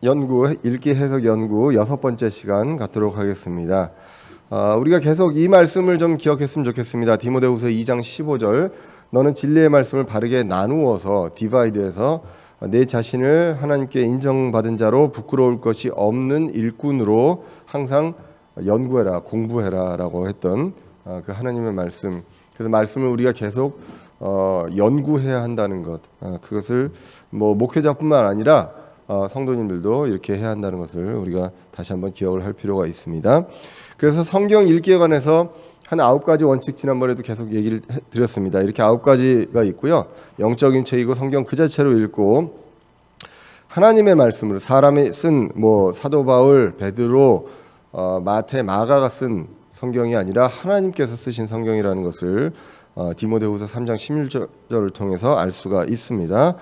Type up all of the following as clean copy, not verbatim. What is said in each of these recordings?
연구, 읽기 해석 연구 6번째 시간 갖도록 하겠습니다. 우리가 계속 이 말씀을 좀 기억했으면 좋겠습니다. 디모데후서 2장 15절, 너는 진리의 말씀을 바르게 나누어서 디바이드해서 내 자신을 하나님께 인정받은 자로 부끄러울 것이 없는 일꾼으로 항상 연구해라, 공부해라 라고 했던 그 하나님의 말씀. 그래서 말씀을 우리가 계속 연구해야 한다는 것, 그것을 뭐 목회자뿐만 아니라 성도님들도 이렇게 해야 한다는 것을 우리가 다시 한번 기억을 할 필요가 있습니다. 그래서 성경 읽기에 관해서 한 9가지 원칙 지난번에도 계속 얘기를 드렸습니다. 이렇게 9가지가 있고요. 영적인 책이고 성경 그 자체로 읽고 하나님의 말씀으로 사람이 쓴 뭐 사도 바울, 베드로, 마태, 마가가 쓴 성경이 아니라 하나님께서 쓰신 성경이라는 것을 디모데후서 3장 16절을 통해서 알 수가 있습니다.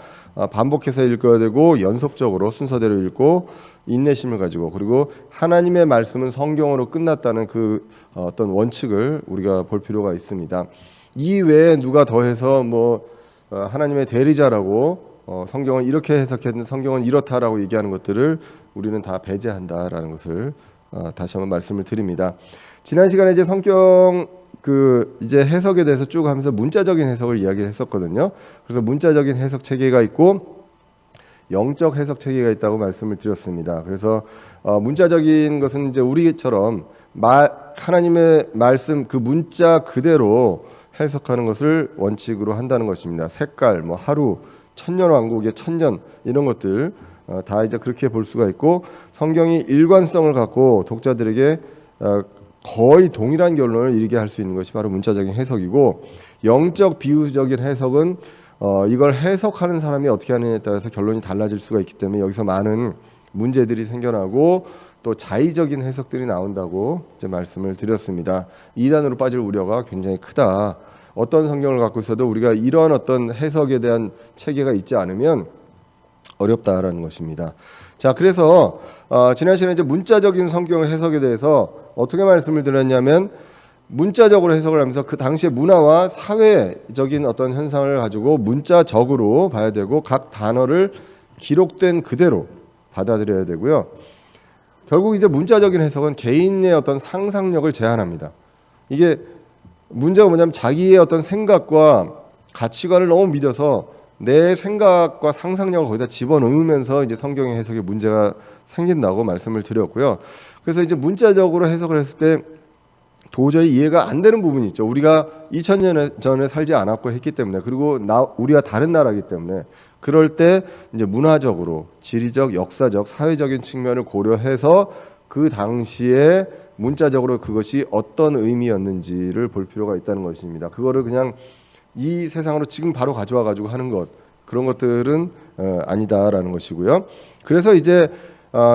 반복해서 읽어야 되고 연속적으로 순서대로 읽고 인내심을 가지고, 그리고 하나님의 말씀은 성경으로 끝났다는 그 어떤 원칙을 우리가 볼 필요가 있습니다. 이 외에 누가 더해서 뭐 하나님의 대리자라고 성경을 이렇게 해석했는데 성경은 이렇다라고 얘기하는 것들을 우리는 다 배제한다라는 것을 다시 한번 말씀을 드립니다. 지난 시간에 이제 성경 이제 해석에 대해서 쭉 하면서 문자적인 해석을 이야기를 했었거든요. 그래서 문자적인 해석 체계가 있고 영적 해석 체계가 있다고 말씀을 드렸습니다. 그래서 문자적인 것은 이제 우리처럼 하나님의 말씀 그 문자 그대로 해석하는 것을 원칙으로 한다는 것입니다. 색깔, 뭐 하루, 천년왕국의 천년 이런 것들 다 이제 그렇게 볼 수가 있고, 성경이 일관성을 갖고 독자들에게 거의 동일한 결론을 이르게 할 수 있는 것이 바로 문자적인 해석이고, 영적 비유적인 해석은 이걸 해석하는 사람이 어떻게 하느냐에 따라서 결론이 달라질 수가 있기 때문에 여기서 많은 문제들이 생겨나고 또 자의적인 해석들이 나온다고 이제 말씀을 드렸습니다. 이단으로 빠질 우려가 굉장히 크다. 어떤 성경을 갖고 있어도 우리가 이러한 어떤 해석에 대한 체계가 있지 않으면 어렵다라는 것입니다. 자, 그래서 지난 시간에 이제 문자적인 성경 해석에 대해서 어떻게 말씀을 드렸냐면, 문자적으로 해석을 하면서 그 당시의 문화와 사회적인 어떤 현상을 가지고 문자적으로 봐야 되고 각 단어를 기록된 그대로 받아들여야 되고요. 결국 이제 문자적인 해석은 개인의 어떤 상상력을 제한합니다. 이게 문제가 뭐냐면 자기의 어떤 생각과 가치관을 너무 믿어서 내 생각과 상상력을 거기다 집어넣으면서 이제 성경의 해석에 문제가 생긴다고 말씀을 드렸고요. 그래서 이제 문자적으로 해석을 했을 때 도저히 이해가 안 되는 부분이 있죠. 우리가 2000년 전에 살지 않았고 했기 때문에, 그리고 우리가 다른 나라이기 때문에 그럴 때 이제 문화적으로, 지리적, 역사적, 사회적인 측면을 고려해서 그 당시에 문자적으로 그것이 어떤 의미였는지를 볼 필요가 있다는 것입니다. 그거를 그냥 이 세상으로 지금 바로 가져와 가지고 하는 것, 그런 것들은 아니다라는 것이고요. 그래서 이제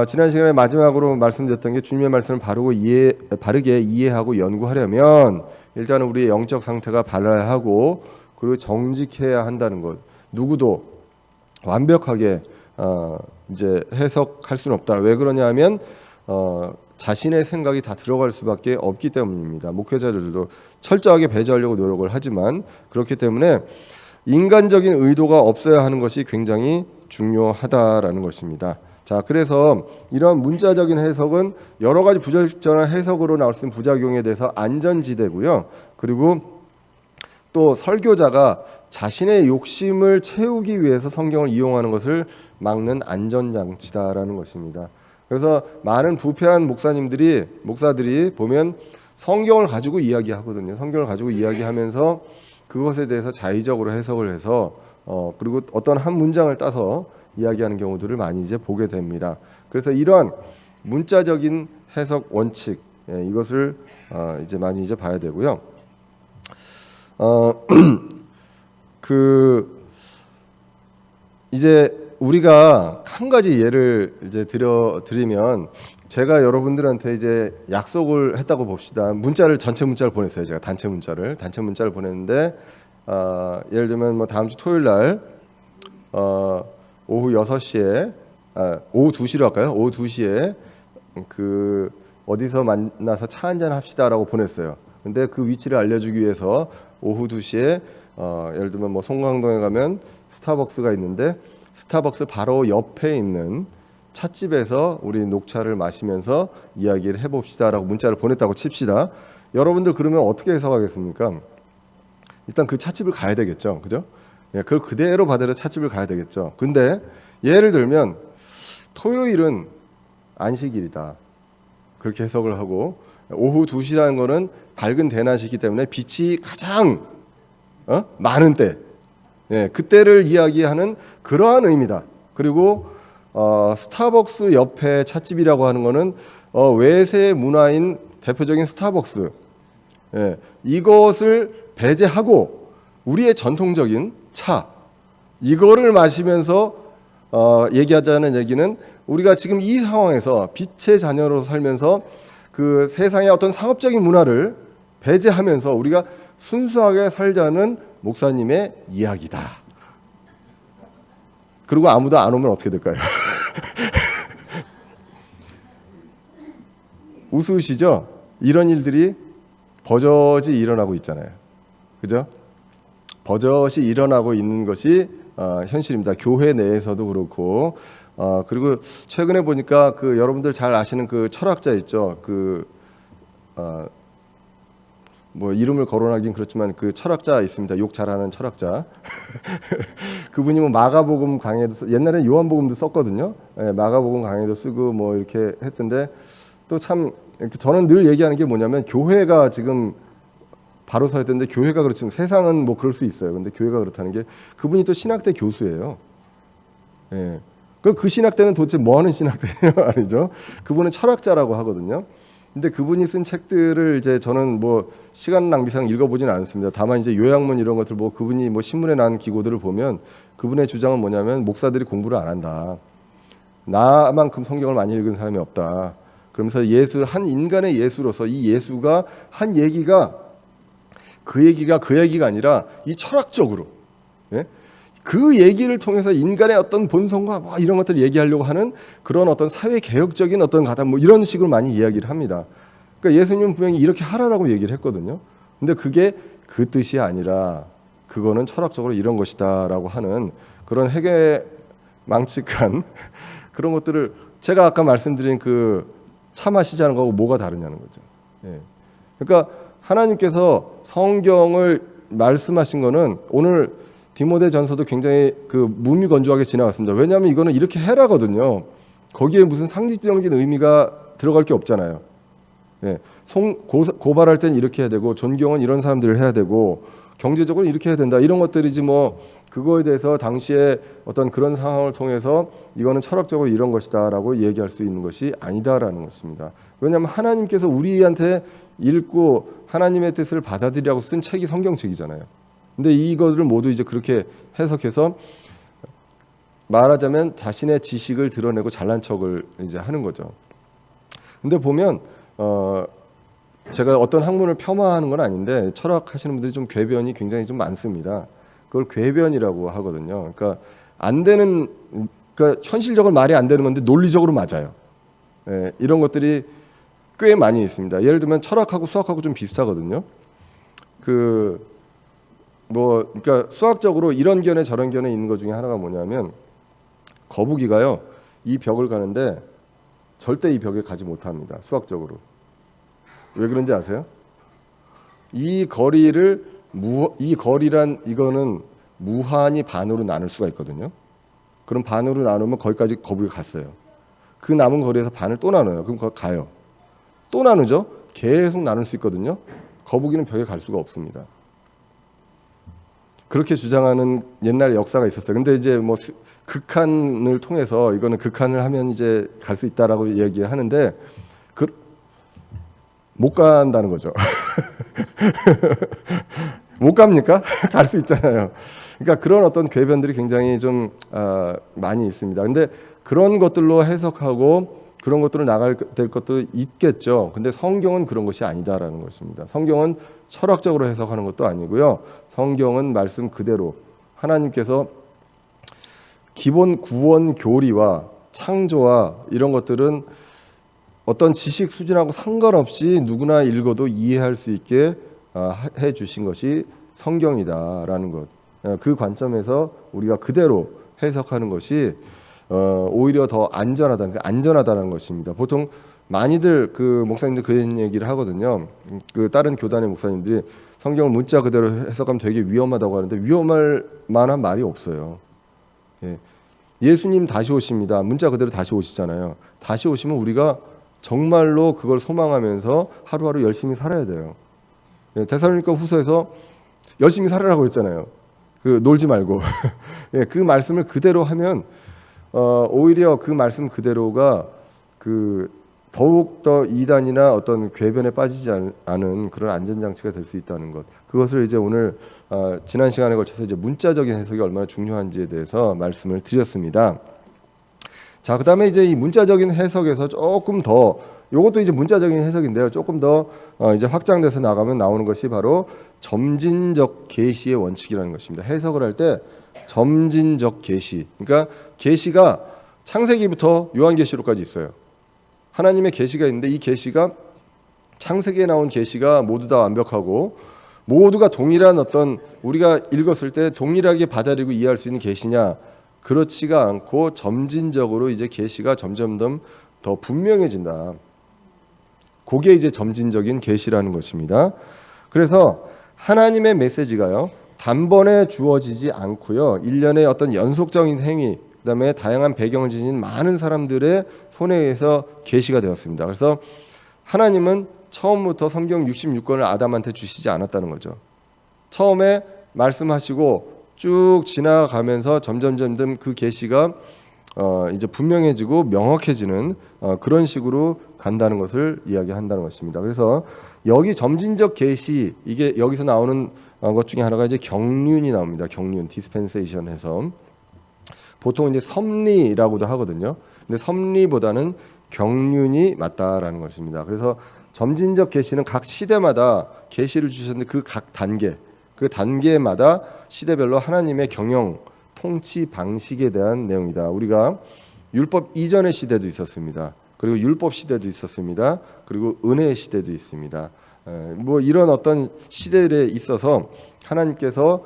지난 시간에 마지막으로 말씀드렸던 게, 주님의 말씀을 바르게 이해하고 연구하려면 일단은 우리의 영적 상태가 바라야 하고, 그리고 정직해야 한다는 것. 누구도 완벽하게 이제 해석할 수는 없다. 왜 그러냐면 자신의 생각이 다 들어갈 수밖에 없기 때문입니다. 목회자들도 철저하게 배제하려고 노력을 하지만, 그렇기 때문에 인간적인 의도가 없어야 하는 것이 굉장히 중요하다라는 것입니다. 자, 그래서 이런 문자적인 해석은 여러 가지 부적절한 해석으로 나올 수 있는 부작용에 대해서 안전지대고요. 그리고 또 설교자가 자신의 욕심을 채우기 위해서 성경을 이용하는 것을 막는 안전장치다라는 것입니다. 그래서 많은 부패한 목사들이 보면 성경을 가지고 이야기하거든요. 성경을 가지고 이야기하면서 그것에 대해서 자의적으로 해석을 해서 그리고 어떤 한 문장을 따서 이야기하는 경우들을 많이 이제 보게 됩니다. 그래서 이러한 문자적인 해석 원칙, 이것을 이제 많이 이제 봐야 되고요. 이제 우리가 한 가지 예를 이제 드리면, 제가 여러분들한테 이제 약속을 했다고 봅시다. 전체 문자를 보냈어요. 제가 단체 문자를 보냈는데, 예를 들면 뭐 다음 주 토요일 날 오후 6시에 오후 2시로 할까요? 오후 2시에 그 어디서 만나서 차 한잔 합시다라고 보냈어요. 근데 그 위치를 알려주기 위해서 오후 2시에 예를 들면 뭐 송강동에 가면 스타벅스가 있는데, 스타벅스 바로 옆에 있는 찻집에서 우리 녹차를 마시면서 이야기를 해봅시다라고 문자를 보냈다고 칩시다. 여러분들 그러면 어떻게 해석하겠습니까? 일단 그 찻집을 가야 되겠죠, 그죠? 예, 그걸 그대로 받아서 찻집을 가야 되겠죠. 근데 예를 들면 토요일은 안식일이다, 그렇게 해석을 하고, 오후 2시라는 거는 밝은 대낮이기 때문에 빛이 가장 많은 때, 예, 그때를 이야기하는 그러한 의미다. 그리고 스타벅스 옆에 찻집이라고 하는 거는 외세 문화인 대표적인 스타벅스, 예, 이것을 배제하고 우리의 전통적인 차, 이거를 마시면서 얘기하자는 얘기는, 우리가 지금 이 상황에서 빛의 자녀로 살면서 그 세상의 어떤 상업적인 문화를 배제하면서 우리가 순수하게 살자는 목사님의 이야기다. 그리고 아무도 안 오면 어떻게 될까요? 웃으시죠? 이런 일들이 버젓이 일어나고 있잖아요, 그죠? 버젓이 일어나고 있는 것이 현실입니다. 교회 내에서도 그렇고, 그리고 최근에 보니까 그 여러분들 잘 아시는 그 철학자 있죠. 뭐 이름을 거론하긴 그렇지만 그 철학자 있습니다. 욕 잘하는 철학자. 그분이 뭐 마가복음 강해도 옛날에 요한복음도 썼거든요. 예, 마가복음 강해도 쓰고 뭐 이렇게 했던데, 또 참 저는 늘 얘기하는 게 뭐냐면, 교회가 지금 바로 서야 되는데 교회가 그렇지만 세상은 뭐 그럴 수 있어요. 근데 교회가 그렇다는 게, 그분이 또 신학대 교수예요. 예. 그 신학대는 도대체 뭐 하는 신학대예요? 아니죠. 그분은 철학자라고 하거든요. 근데 그분이 쓴 책들을 이제 저는 뭐 시간 낭비상 읽어보지는 않습니다. 다만 이제 요약문 이런 것들, 뭐 그분이 뭐 신문에 난 기고들을 보면 그분의 주장은 뭐냐면, 목사들이 공부를 안 한다, 나만큼 성경을 많이 읽은 사람이 없다, 그러면서 예수, 한 인간의 예수로서 이 예수가 한 얘기가 그 얘기가 아니라 이 철학적으로, 예? 그 얘기를 통해서 인간의 어떤 본성과 뭐 이런 것들을 얘기하려고 하는 그런 어떤 사회 개혁적인 어떤 가담, 뭐 이런 식으로 많이 이야기를 합니다. 그러니까 예수님은 분명히 이렇게 하라라고 얘기를 했거든요. 근데 그게 그 뜻이 아니라 그거는 철학적으로 이런 것이다라고 하는 그런 해괴망측한 그런 것들을, 제가 아까 말씀드린 그 차 마시자는 거하고 뭐가 다르냐는 거죠. 예. 그러니까 하나님께서 성경을 말씀하신 거는, 오늘 디모데전서도 굉장히 그 무미건조하게 지나갔습니다. 왜냐하면 이거는 이렇게 해라거든요. 거기에 무슨 상징적인 의미가 들어갈 게 없잖아요. 예. 고발할 땐 이렇게 해야 되고, 존경은 이런 사람들을 해야 되고, 경제적으로 이렇게 해야 된다, 이런 것들이지 뭐 그거에 대해서 당시에 어떤 그런 상황을 통해서 이거는 철학적으로 이런 것이다라고 얘기할 수 있는 것이 아니다라는 것입니다. 왜냐하면 하나님께서 우리한테 읽고 하나님의 뜻을 받아들이라고 쓴 책이 성경책이잖아요. 근데 이거를 모두 이제 그렇게 해석해서 말하자면 자신의 지식을 드러내고 잘난 척을 이제 하는 거죠. 근데 보면 제가 어떤 학문을 폄하하는 건 아닌데, 철학하시는 분들이 좀 궤변이 굉장히 좀 많습니다. 그걸 궤변이라고 하거든요. 그러니까 안 되는, 그러니까 현실적으로 말이 안 되는 건데 논리적으로 맞아요. 예, 이런 것들이 꽤 많이 있습니다. 예를 들면 철학하고 수학하고 좀 비슷하거든요. 그러니까 수학적으로 이런 견해 저런 견해 있는 것 중에 하나가 뭐냐면, 거북이가요, 이 벽을 가는데 절대 이 벽에 가지 못합니다. 수학적으로. 왜 그런지 아세요? 이 거리란 이거는 무한히 반으로 나눌 수가 있거든요. 그럼 반으로 나누면 거기까지 거북이가 갔어요. 그 남은 거리에서 반을 또 나눠요. 그럼 거기 가요. 또 나누죠. 계속 나눌 수 있거든요. 거북이는 벽에 갈 수가 없습니다. 그렇게 주장하는 옛날에 역사가 있었어요. 근데 이제 뭐 극한을 통해서, 이거는 극한을 하면 이제 갈 수 있다라고 얘기를 하는데, 못 간다는 거죠. 못 갑니까? 갈 수 있잖아요. 그러니까 그런 어떤 궤변들이 굉장히 좀 많이 있습니다. 근데 그런 것들로 해석하고 그런 것들을 나갈 될 것도 있겠죠. 근데 성경은 그런 것이 아니다라는 것입니다. 성경은 철학적으로 해석하는 것도 아니고요. 성경은 말씀 그대로 하나님께서 기본 구원 교리와 창조와 이런 것들은 어떤 지식 수준하고 상관없이 누구나 읽어도 이해할 수 있게 해 주신 것이 성경이다라는 것. 그 관점에서 우리가 그대로 해석하는 것이 오히려 더 안전하다는 것입니다. 보통 많이들 그 목사님들 그런 얘기를 하거든요. 그 다른 교단의 목사님들이 성경을 문자 그대로 해석하면 되게 위험하다고 하는데 위험할 만한 말이 없어요. 예. 예수님 다시 오십니다. 문자 그대로 다시 오시잖아요. 다시 오시면 우리가 정말로 그걸 소망하면서 하루하루 열심히 살아야 돼요. 예. 데살로니가 후서에서 열심히 살아라고 그랬잖아요. 그 놀지 말고 예. 그 말씀을 그대로 하면 오히려 그 말씀 그대로가 그 더욱 더 이단이나 어떤 궤변에 빠지지 않은 그런 안전장치가 될 수 있다는 것. 그것을 이제 오늘 지난 시간에 걸쳐서 이제 문자적인 해석이 얼마나 중요한지에 대해서 말씀을 드렸습니다. 자, 그다음에 이제 이 문자적인 해석에서 조금 더 이것도 이제 문자적인 해석인데요. 조금 더 이제 확장돼서 나가면 나오는 것이 바로 점진적 계시의 원칙이라는 것입니다. 해석을 할 때 점진적 계시. 그러니까 계시가 창세기부터 요한계시록까지 있어요. 하나님의 계시가 있는데 이 계시가 창세기에 나온 계시가 모두 다 완벽하고 모두가 동일한 어떤 우리가 읽었을 때 동일하게 받아들이고 이해할 수 있는 계시냐? 그렇지가 않고 점진적으로 이제 계시가 점점 더 분명해진다. 그게 이제 점진적인 계시라는 것입니다. 그래서 하나님의 메시지가요. 단번에 주어지지 않고요. 일련의 어떤 연속적인 행위, 그다음에 다양한 배경을 지닌 많은 사람들의 손에 의해서 계시가 되었습니다. 그래서 하나님은 처음부터 성경 66권을 아담한테 주시지 않았다는 거죠. 처음에 말씀하시고 쭉 지나가면서 점점 그 계시가 이제 분명해지고 명확해지는 그런 식으로 간다는 것을 이야기한다는 것입니다. 그래서 여기 점진적 계시 이게 여기서 나오는 것 중에 하나가 이제 경륜이 나옵니다. 경륜, 디스펜세이션 해서 보통 이제 섭리라고도 하거든요. 근데 섭리보다는 경륜이 맞다라는 것입니다. 그래서 점진적 계시는 각 시대마다 계시를 주셨는데 그 각 단계, 그 단계마다 시대별로 하나님의 경영, 통치 방식에 대한 내용이다. 우리가 율법 이전의 시대도 있었습니다. 그리고 율법 시대도 있었습니다. 그리고 은혜의 시대도 있습니다. 뭐 이런 어떤 시대에 있어서 하나님께서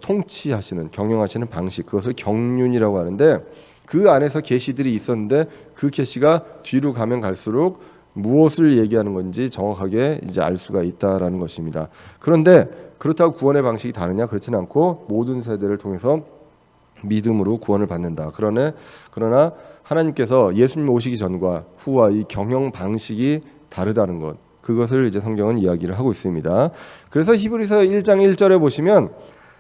통치하시는, 경영하시는 방식, 그것을 경륜이라고 하는데 그 안에서 계시들이 있었는데 그 계시가 뒤로 가면 갈수록 무엇을 얘기하는 건지 정확하게 이제 알 수가 있다라는 것입니다. 그런데 그렇다고 구원의 방식이 다르냐? 그렇지는 않고 모든 세대를 통해서 믿음으로 구원을 받는다. 그러나 하나님께서 예수님 오시기 전과 후와 이 경영 방식이 다르다는 것, 그것을 이제 성경은 이야기를 하고 있습니다. 그래서 히브리서 1장 1절에 보시면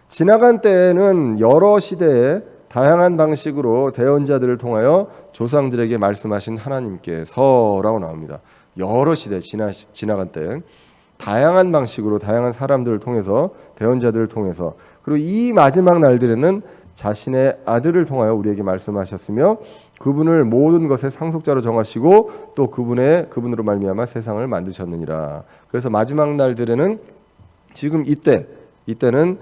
지나간 때에는 여러 시대에 다양한 방식으로 대언자들을 통하여 조상들에게 말씀하신 하나님께서라고 나옵니다. 여러 시대 지나간 때 다양한 방식으로 다양한 사람들을 통해서 대언자들을 통해서 그리고 이 마지막 날들에는 자신의 아들을 통하여 우리에게 말씀하셨으며 그분을 모든 것의 상속자로 정하시고 또 그분으로 말미암아 세상을 만드셨느니라. 그래서 마지막 날들에는 지금 이때는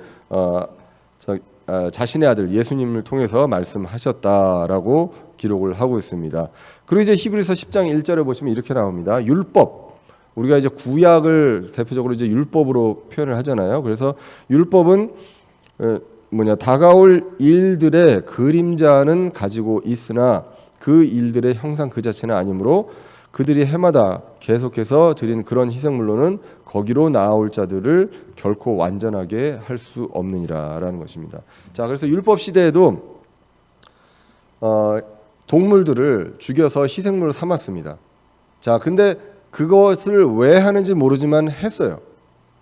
자신의 아들 예수님을 통해서 말씀하셨다라고 기록을 하고 있습니다. 그리고 이제 히브리서 10장 1절에 보시면 이렇게 나옵니다. 율법, 우리가 이제 구약을 대표적으로 이제 율법으로 표현을 하잖아요. 그래서 율법은 다가올 일들의 그림자는 가지고 있으나 그 일들의 형상 그 자체는 아니므로 그들이 해마다 계속해서 드린 그런 희생물로는 거기로 나아올 자들을 결코 완전하게 할 수 없느니라라는 것입니다. 자, 그래서 율법 시대에도 동물들을 죽여서 희생물을 삼았습니다. 자, 근데 그것을 왜 하는지 모르지만 했어요.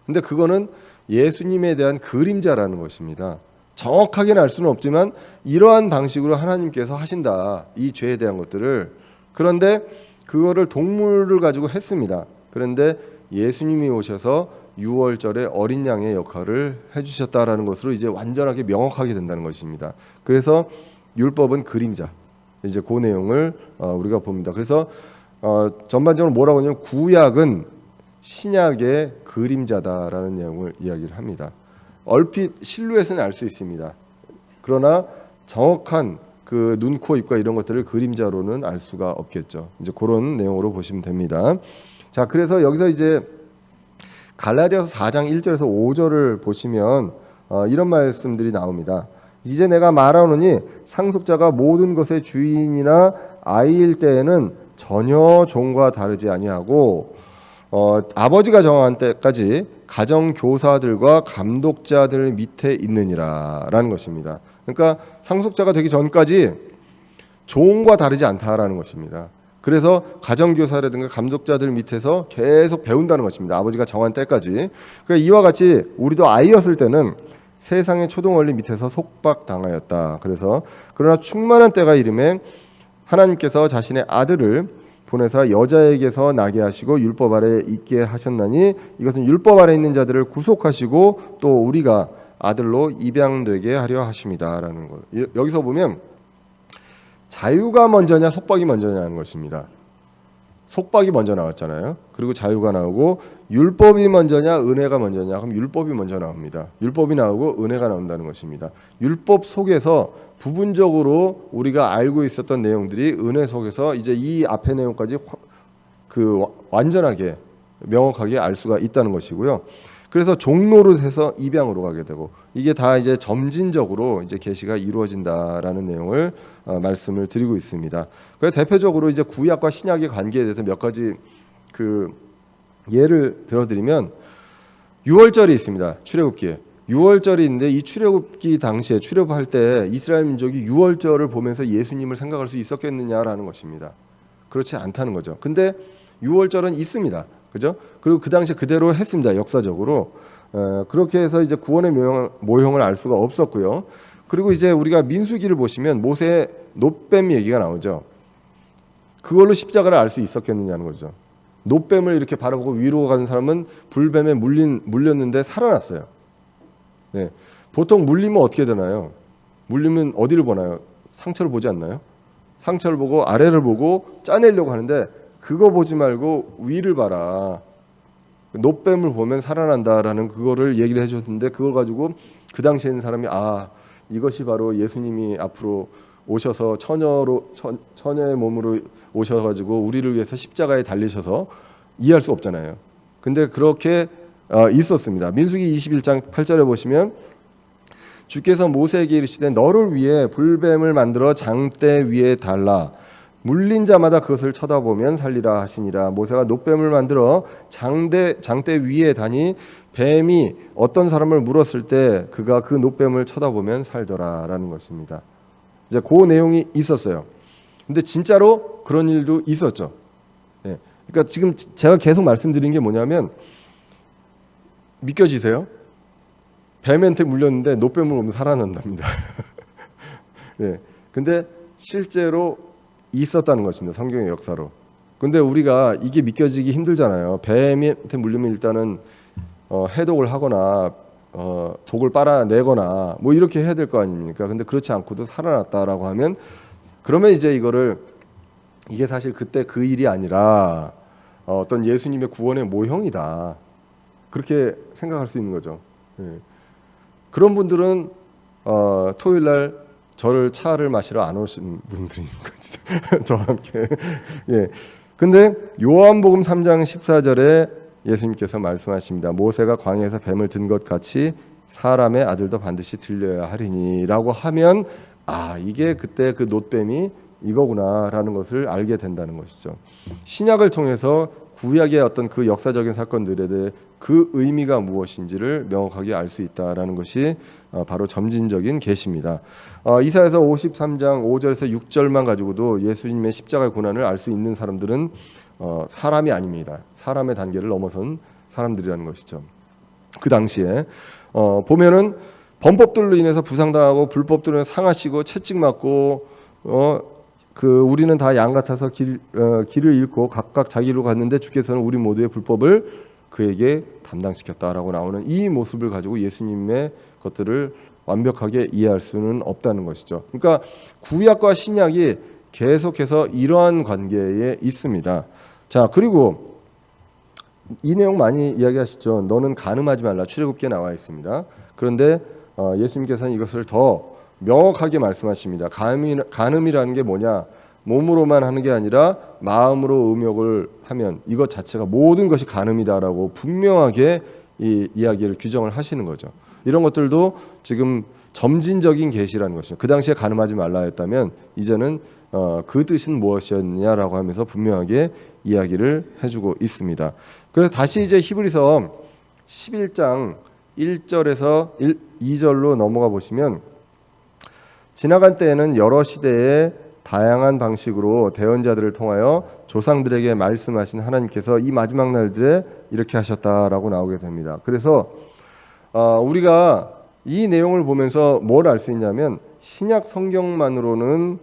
근데 그거는 예수님에 대한 그림자라는 것입니다. 정확하게는 알 수는 없지만 이러한 방식으로 하나님께서 하신다. 이 죄에 대한 것들을. 그런데 그거를 동물을 가지고 했습니다. 그런데 예수님이 오셔서 6월절에 어린 양의 역할을 해주셨다라는 것으로 이제 완전하게 명확하게 된다는 것입니다. 그래서 율법은 그림자. 이제 그 내용을 우리가 봅니다. 그래서 전반적으로 뭐라고 하냐면 구약은 신약의 그림자다라는 내용을 이야기를 합니다. 얼핏 실루엣은 알 수 있습니다. 그러나 정확한 그 눈, 코, 입과 이런 것들을 그림자로는 알 수가 없겠죠. 이제 그런 내용으로 보시면 됩니다. 자, 그래서 여기서 이제 갈라디아서 4장 1절에서 5절을 보시면 이런 말씀들이 나옵니다. 이제 내가 말하노니 상속자가 모든 것의 주인이나 아이일 때에는 전혀 종과 다르지 아니하고 아버지가 정한 때까지 가정 교사들과 감독자들 밑에 있느니라라는 것입니다. 그러니까 상속자가 되기 전까지 종과 다르지 않다라는 것입니다. 그래서 가정교사라든가 감독자들 밑에서 계속 배운다는 것입니다. 아버지가 정한 때까지. 그래서 이와 같이 우리도 아이였을 때는 세상의 초동원리 밑에서 속박당하였다. 그래서 그러나 충만한 때가 이름에 하나님께서 자신의 아들을 보내사 여자에게서 나게 하시고 율법 아래 있게 하셨나니 이것은 율법 아래 있는 자들을 구속하시고 또 우리가 아들로 입양되게 하려 하심이다라는 것. 여기서 보면 자유가 먼저냐 속박이 먼저냐는 것입니다. 속박이 먼저 나왔잖아요. 그리고 자유가 나오고 율법이 먼저냐 은혜가 먼저냐 그럼 율법이 먼저 나옵니다. 율법이 나오고 은혜가 나온다는 것입니다. 율법 속에서 부분적으로 우리가 알고 있었던 내용들이 은혜 속에서 이제 이 앞의 내용까지 완전하게 명확하게 알 수가 있다는 것이고요. 그래서 종노릇해서 입양으로 가게 되고 이게 다 이제 점진적으로 이제 계시가 이루어진다라는 내용을 말씀을 드리고 있습니다. 그래서 대표적으로 이제 구약과 신약의 관계에 대해서 몇 가지 예를 들어드리면 유월절이 있습니다. 출애굽기에 유월절이 있는데 이 출애굽기 당시에 출애굽할 때 이스라엘 민족이 유월절을 보면서 예수님을 생각할 수 있었겠느냐라는 것입니다. 그렇지 않다는 거죠. 근데 유월절은 있습니다. 그죠? 그리고 그 당시에 그대로 했습니다. 역사적으로. 그렇게 해서 이제 구원의 모형을 알 수가 없었고요. 그리고 이제 우리가 민수기를 보시면 모세의 놋뱀 얘기가 나오죠. 그걸로 십자가를 알 수 있었겠느냐는 거죠. 놋뱀을 이렇게 바라보고 위로 가는 사람은 불뱀에 물렸는데 살아났어요. 네. 보통 물리면 어떻게 되나요? 물리면 어디를 보나요? 상처를 보지 않나요? 상처를 보고 아래를 보고 짜내려고 하는데 그거 보지 말고 위를 봐라. 놋뱀을 보면 살아난다라는 그거를 얘기를 해줬는데 그걸 가지고 그 당시에 있는 사람이 이것이 바로 예수님이 앞으로 오셔서 처녀의 몸으로 오셔가지고 우리를 위해서 십자가에 달리셔서 이해할 수 없잖아요. 근데 그렇게 있었습니다. 민수기 21장 8절에 보시면 주께서 모세에게 이르시되 너를 위해 불뱀을 만들어 장대 위에 달라 물린 자마다 그것을 쳐다보면 살리라 하시니라. 모세가 놋뱀을 만들어 장대 위에 다니 뱀이 어떤 사람을 물었을 때 그가 그 놋뱀을 쳐다보면 살더라라는 것입니다. 이제 그 내용이 있었어요. 근데 진짜로 그런 일도 있었죠. 예. 그러니까 지금 제가 계속 말씀드린 게 뭐냐면 믿겨지세요? 뱀한테 물렸는데 놋뱀을 보면 살아난답니다. 예. 근데 실제로 있었다는 것입니다. 성경의 역사로. 근데 우리가 이게 믿겨지기 힘들잖아요. 뱀한테 물리면 일단은 해독을 하거나 독을 빨아내거나 뭐 이렇게 해야 될 거 아닙니까? 근데 그렇지 않고도 살아났다라고 하면 그러면 이제 이게 사실 그때 그 일이 아니라 어떤 예수님의 구원의 모형이다. 그렇게 생각할 수 있는 거죠. 예. 그런 분들은 토요일 날 저를 차를 마시러 안 오신 분들인 거죠. 저와 함께. 예. 근데 요한복음 3장 14절에 예수님께서 말씀하십니다. 모세가 광야에서 뱀을 든 것 같이 사람의 아들도 반드시 들려야 하리니라고 하면 이게 그때 그 놋뱀이 이거구나라는 것을 알게 된다는 것이죠. 신약을 통해서 구약의 어떤 그 역사적인 사건들에 대해 그 의미가 무엇인지를 명확하게 알 수 있다라는 것이 바로 점진적인 계시입니다. 이사야서 53장 5절에서 6절만 가지고도 예수님의 십자가의 고난을 알 수 있는 사람들은 사람이 아닙니다. 사람의 단계를 넘어선 사람들이라는 것이죠. 그 당시에 보면은 범법들로 인해서 부상당하고 불법들로 인해서 상하시고 채찍맞고 우리는 다 양 같아서 길을 잃고 각각 자기로 갔는데 주께서는 우리 모두의 불법을 그에게 담당시켰다라고 나오는 이 모습을 가지고 예수님의 것들을 완벽하게 이해할 수는 없다는 것이죠. 그러니까 구약과 신약이 계속해서 이러한 관계에 있습니다. 자, 그리고 이 내용 많이 이야기하시죠. 너는 간음하지 말라. 출애굽기에 나와 있습니다. 그런데 예수님께서는 이것을 더 명확하게 말씀하십니다. 간음이라는 게 뭐냐? 몸으로만 하는 게 아니라 마음으로 음욕을 하면 이것 자체가 모든 것이 간음이다라고 분명하게 이 이야기를 규정을 하시는 거죠. 이런 것들도 지금 점진적인 계시라는 것이죠. 그 당시에 간음하지 말라 했다면 이제는 그 뜻은 무엇이었냐라고 하면서 분명하게 이야기를 해주고 있습니다. 그래서 다시 이제 히브리서 11장 1절에서 2절로 넘어가 보시면 지나간 때에는 여러 시대에 다양한 방식으로 대언자들을 통하여 조상들에게 말씀하신 하나님께서 이 마지막 날들에 이렇게 하셨다라고 나오게 됩니다. 그래서 우리가 이 내용을 보면서 뭘 알 수 있냐면 신약 성경만으로는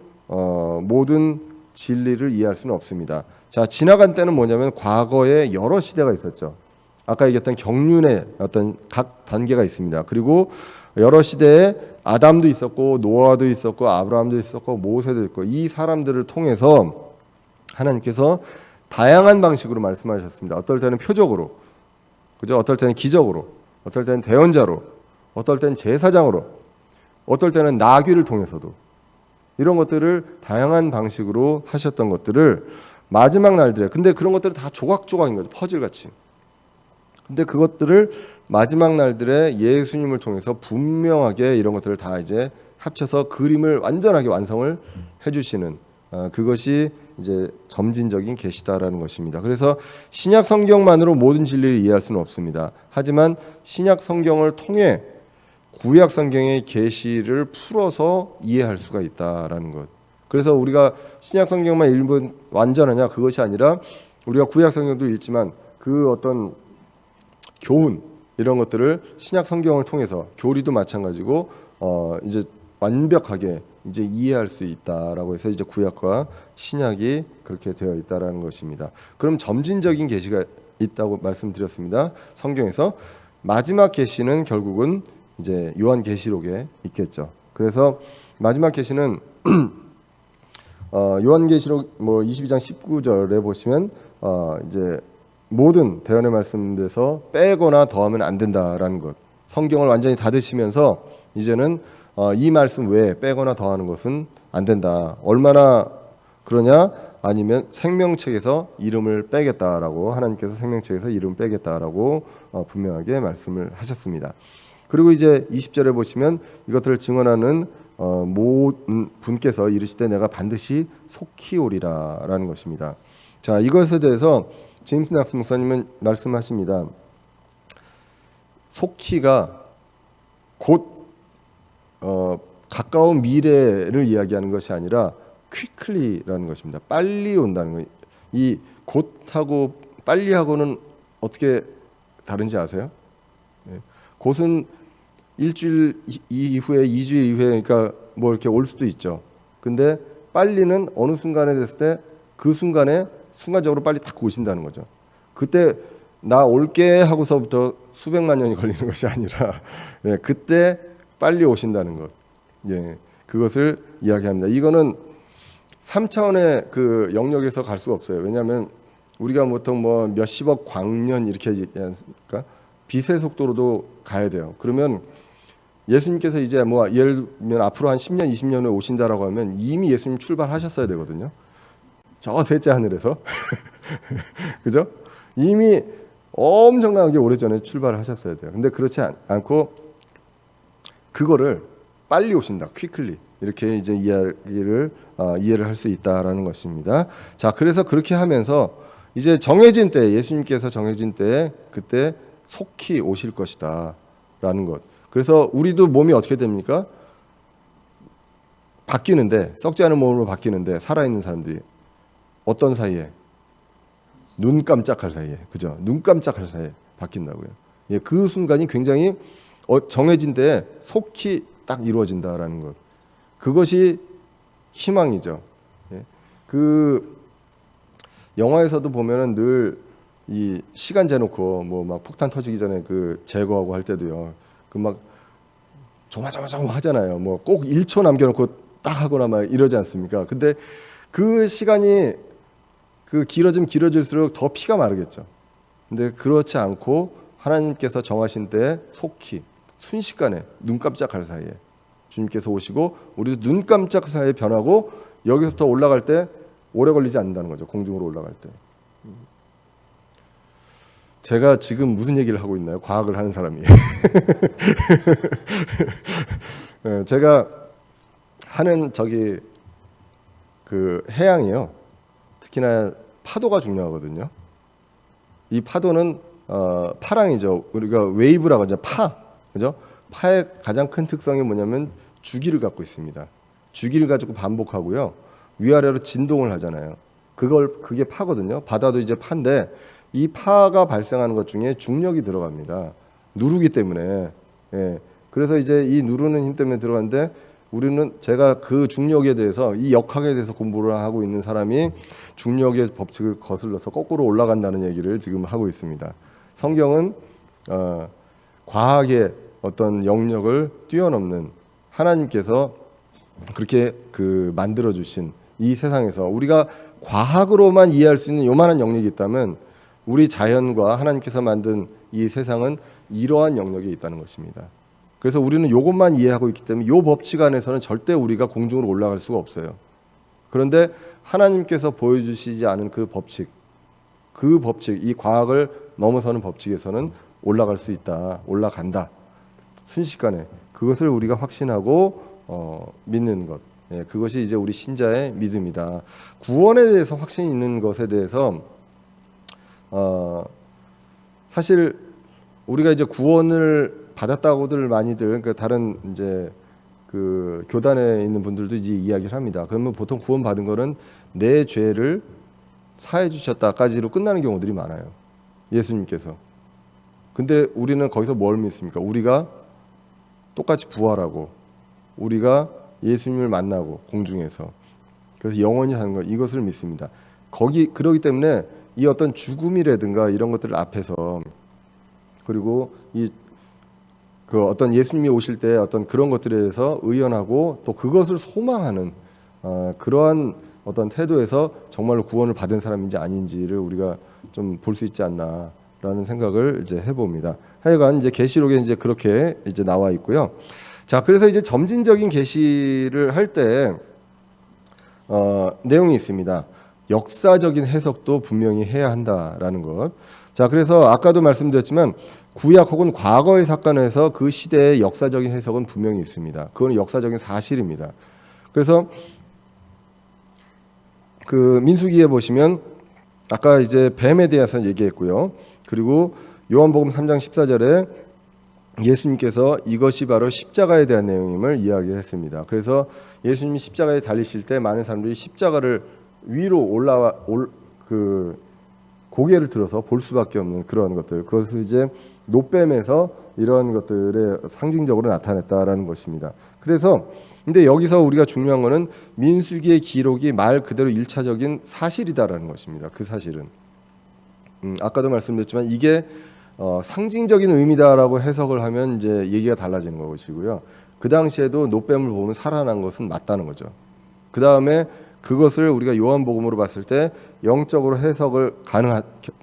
모든 진리를 이해할 수는 없습니다. 자, 지나간 때는 뭐냐면 과거에 여러 시대가 있었죠. 아까 얘기했던 경륜의 어떤 각 단계가 있습니다. 그리고 여러 시대에 아담도 있었고 노아도 있었고 아브라함도 있었고 모세도 있고 이 사람들을 통해서 하나님께서 다양한 방식으로 말씀하셨습니다. 어떨 때는 표적으로, 그죠? 어떨 때는 기적으로, 어떨 때는 대언자로, 어떨 때는 제사장으로, 어떨 때는 나귀를 통해서도 이런 것들을 다양한 방식으로 하셨던 것들을 마지막 날들에, 근데 그런 것들은 다 조각조각인 거죠. 퍼즐같이. 근데 그것들을 마지막 날들에 예수님을 통해서 분명하게 이런 것들을 다 이제 합쳐서 그림을 완전하게 완성을 해주시는 그것이 이제 점진적인 계시다라는 것입니다. 그래서 신약 성경만으로 모든 진리를 이해할 수는 없습니다. 하지만 신약 성경을 통해 구약 성경의 계시를 풀어서 이해할 수가 있다라는 것. 그래서 우리가 신약 성경만 읽으면 완전하냐, 그것이 아니라 우리가 구약 성경도 읽지만 그 어떤 교훈 이런 것들을 신약 성경을 통해서 교리도 마찬가지고 이제 완벽하게 이제 이해할 수 있다라고 해서 이제 구약과 신약이 그렇게 되어 있다라는 것입니다. 그럼 점진적인 계시가 있다고 말씀드렸습니다. 성경에서 마지막 계시는 결국은 이제 요한계시록에 있겠죠. 그래서 마지막 계시는 요한계시록 뭐 22장 19절에 보시면 이제 모든 대언의 말씀에서 빼거나 더하면 안 된다라는 것. 성경을 완전히 닫으시면서 이제는 이 말씀 외에 빼거나 더하는 것은 안 된다. 얼마나 그러냐? 아니면 생명책에서 이름을 빼겠다라고, 하나님께서 생명책에서 이름을 빼겠다라고 분명하게 말씀을 하셨습니다. 그리고 이제 20절에 보시면 이것들을 증언하는 모든 분께서 이르시되 내가 반드시 속히 오리라라는 것입니다. 자, 이것에 대해서 제임스 낙스 목사님은 말씀하십니다. 속히가 곧 가까운 미래를 이야기하는 것이 아니라 quickly라는 것입니다. 빨리 온다는 거예요. 이 곧하고 빨리하고는 어떻게 다른지 아세요? 곧은 일주일 이후에 2주일 이후에 그러니까 뭐 이렇게 올 수도 있죠. 근데 빨리는 어느 순간에 됐을 때 그 순간에 순간적으로 빨리 딱 오신다는 거죠. 그때 나 올게 하고서부터 수백만 년이 걸리는 것이 아니라 그때 빨리 오신다는 것. 그것을 이야기합니다. 이거는 3차원의 그 영역에서 갈 수가 없어요. 왜냐하면 우리가 보통 뭐 몇십억 광년 이렇게 얘기하지 않습니까? 빛의 속도로도 가야 돼요. 그러면 예수님께서 이제 뭐 예를 들면 앞으로 한 10년, 20년 후에 오신다라고 하면 이미 예수님 출발하셨어야 되거든요. 저 셋째 하늘에서. 그죠? 이미 엄청나게 오래전에 출발을 하셨어야 돼요. 근데 그렇지 않고 그거를 빨리 오신다. quickly. 이렇게 이제 이해를 할 수 있다라는 것입니다. 자, 그래서 그렇게 하면서 이제 정해진 때, 예수님께서 정해진 때 그때 속히 오실 것이다라는 것. 그래서 우리도 몸이 어떻게 됩니까? 바뀌는데, 썩지 않은 몸으로 바뀌는데 살아있는 사람들이 어떤 사이에? 눈 깜짝할 사이에, 그죠? 눈 깜짝할 사이에 바뀐다고요. 그 순간이 굉장히 정해진 때 속히 딱 이루어진다라는 것. 그것이 희망이죠. 그 영화에서도 보면은 늘 이 시간 재놓고 뭐 막 폭탄 터지기 전에 그 제거하고 할 때도요. 그 막 조마조마조마 하잖아요. 뭐 꼭 1초 남겨놓고 딱 하거나 막 이러지 않습니까? 근데 그 시간이 그 길어질수록 더 피가 마르겠죠. 근데 그렇지 않고 하나님께서 정하신 때 속히 순식간에 눈 깜짝할 사이에 주님께서 오시고 우리도 눈 깜짝 사이에 변하고 여기서부터 올라갈 때 오래 걸리지 않는다는 거죠. 공중으로 올라갈 때. 제가 지금 무슨 얘기를 하고 있나요? 과학을 하는 사람이. 제가 하는 그 해양이요. 특히나 파도가 중요하거든요. 이 파도는 파랑이죠. 우리가 웨이브라고 하죠. 그죠? 파의 가장 큰 특성이 뭐냐면 주기를 갖고 있습니다. 주기를 가지고 반복하고요. 위아래로 진동을 하잖아요. 그게 파거든요. 바다도 이제 파인데 이 파가 발생하는 것 중에 중력이 들어갑니다. 누르기 때문에. 예. 그래서 이제 이 누르는 힘 때문에 들어가는데 제가 그 중력에 대해서 이 역학에 대해서 공부를 하고 있는 사람이 중력의 법칙을 거슬러서 거꾸로 올라간다는 얘기를 지금 하고 있습니다. 성경은 과학의 어떤 영역을 뛰어넘는 하나님께서 그렇게 만들어 주신 이 세상에서 우리가 과학으로만 이해할 수 있는 요만한 영역이 있다면 우리 자연과 하나님께서 만든 이 세상은 이러한 영역에 있다는 것입니다. 그래서 우리는 이것만 이해하고 있기 때문에 이 법칙 안에서는 절대 우리가 공중으로 올라갈 수가 없어요. 그런데 하나님께서 보여주시지 않은 그 법칙, 이 과학을 넘어서는 법칙에서는 올라갈 수 있다, 올라간다. 순식간에 그것을 우리가 확신하고 믿는 것, 그것이 이제 우리 신자의 믿음이다. 구원에 대해서 확신이 있는 것에 대해서 사실 우리가 이제 구원을 받았다고들 많이들 그러니까 다른 이제 그 교단에 있는 분들도 이제 이야기를 합니다. 그러면 보통 구원 받은 거는 내 죄를 사해 주셨다까지로 끝나는 경우들이 많아요. 예수님께서. 근데 우리는 거기서 뭘 믿습니까? 우리가 똑같이 부활하고 우리가 예수님을 만나고 공중에서 그래서 영원히 사는 것 이것을 믿습니다. 그러기 때문에 이 어떤 죽음이라든가 이런 것들 앞에서 그리고 어떤 예수님이 오실 때 어떤 그런 것들에 대해서 의연하고 또 그것을 소망하는 그러한 어떤 태도에서 정말로 구원을 받은 사람인지 아닌지를 우리가 좀 볼 수 있지 않나라는 생각을 이제 해봅니다. 하여간 이제 계시록에 이제 그렇게 이제 나와 있고요. 자, 그래서 이제 점진적인 계시를 할 때 내용이 있습니다. 역사적인 해석도 분명히 해야 한다라는 것. 자, 그래서 아까도 말씀드렸지만 구약 혹은 과거의 사건에서 그 시대의 역사적인 해석은 분명히 있습니다. 그건 역사적인 사실입니다. 그래서 그 민수기에 보시면 아까 이제 뱀에 대해서 얘기했고요. 그리고 요한복음 3장 14절에 예수님께서 이것이 바로 십자가에 대한 내용임을 이야기를 했습니다. 그래서 예수님이 십자가에 달리실 때 많은 사람들이 십자가를 위로 고개를 들어서 볼 수밖에 없는 그런 것들. 그것을 이제 노뱀에서 이런 것들에 상징적으로 나타냈다라는 것입니다. 그래서 근데 여기서 우리가 중요한 거는 민수기의 기록이 말 그대로 1차적인 사실이다라는 것입니다. 그 사실은 아까도 말씀드렸지만 이게 상징적인 의미다라고 해석을 하면 이제 얘기가 달라지는 것이고요. 그 당시에도 노뱀을 보면 살아난 것은 맞다는 거죠. 그 다음에 그것을 우리가 요한복음으로 봤을 때 영적으로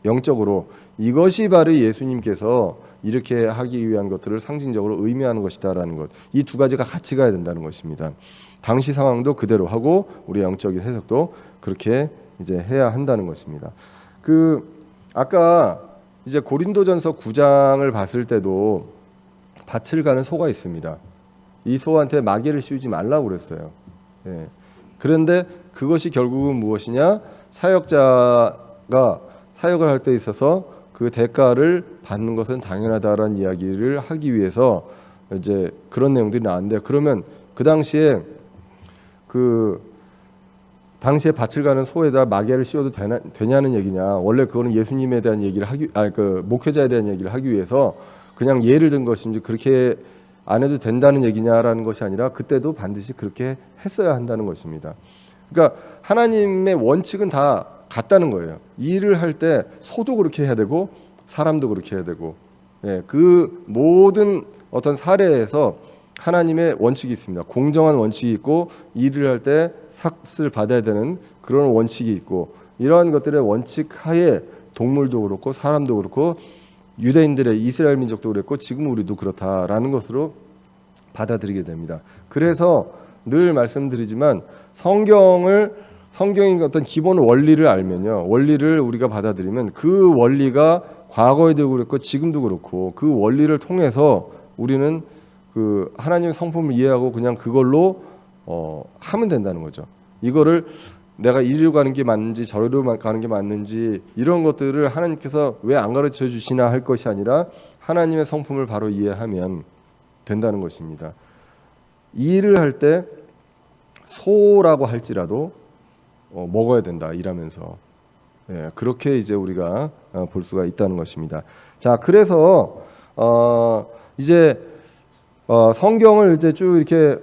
영적으로 이것이 바로 예수님께서 이렇게 하기 위한 것들을 상징적으로 의미하는 것이다라는 것. 이 두 가지가 같이 가야 된다는 것입니다. 당시 상황도 그대로 하고 우리 영적인 해석도 그렇게 이제 해야 한다는 것입니다. 아까 이제 고린도전서 9장을 봤을 때도 밭을 가는 소가 있습니다. 이 소한테 마개를 씌우지 말라고 그랬어요. 예. 그런데 그것이 결국은 무엇이냐? 사역자가 사역을 할 때 있어서 그 대가를 받는 것은 당연하다라는 이야기를 하기 위해서 이제 그런 내용들이 나왔는데 그러면 그 당시에 밭을 가는 소에다 마개를 씌워도 되냐는 얘기냐? 원래 그거는 예수님에 대한 얘기를 목회자에 대한 얘기를 하기 위해서 그냥 예를 든 것인지 그렇게 안 해도 된다는 얘기냐라는 것이 아니라 그때도 반드시 그렇게 했어야 한다는 것입니다. 그러니까 하나님의 원칙은 다 같다는 거예요. 일을 할 때 소도 그렇게 해야 되고 사람도 그렇게 해야 되고 그 모든 어떤 사례에서 하나님의 원칙이 있습니다. 공정한 원칙이 있고 일을 할 때 삭을 받아야 되는 그런 원칙이 있고 이러한 것들의 원칙 하에 동물도 그렇고 사람도 그렇고 유대인들의 이스라엘 민족도 그랬고 지금 우리도 그렇다라는 것으로 받아들이게 됩니다. 그래서 늘 말씀드리지만 성경의 어떤 기본 원리를 알면요. 원리를 우리가 받아들이면 그 원리가 과거에도 그렇고 지금도 그렇고 그 원리를 통해서 우리는 그 하나님의 성품을 이해하고 그냥 그걸로 하면 된다는 거죠. 이거를 내가 이리로 가는 게 맞는지 저리로 가는 게 맞는지 이런 것들을 하나님께서 왜 안 가르쳐 주시나 할 것이 아니라 하나님의 성품을 바로 이해하면 된다는 것입니다. 이 일을 할 때 소라고 할지라도 먹어야 된다 일하면서. 예, 그렇게 이제 우리가 볼 수가 있다는 것입니다. 자, 그래서 이제 성경을 이제 쭉 이렇게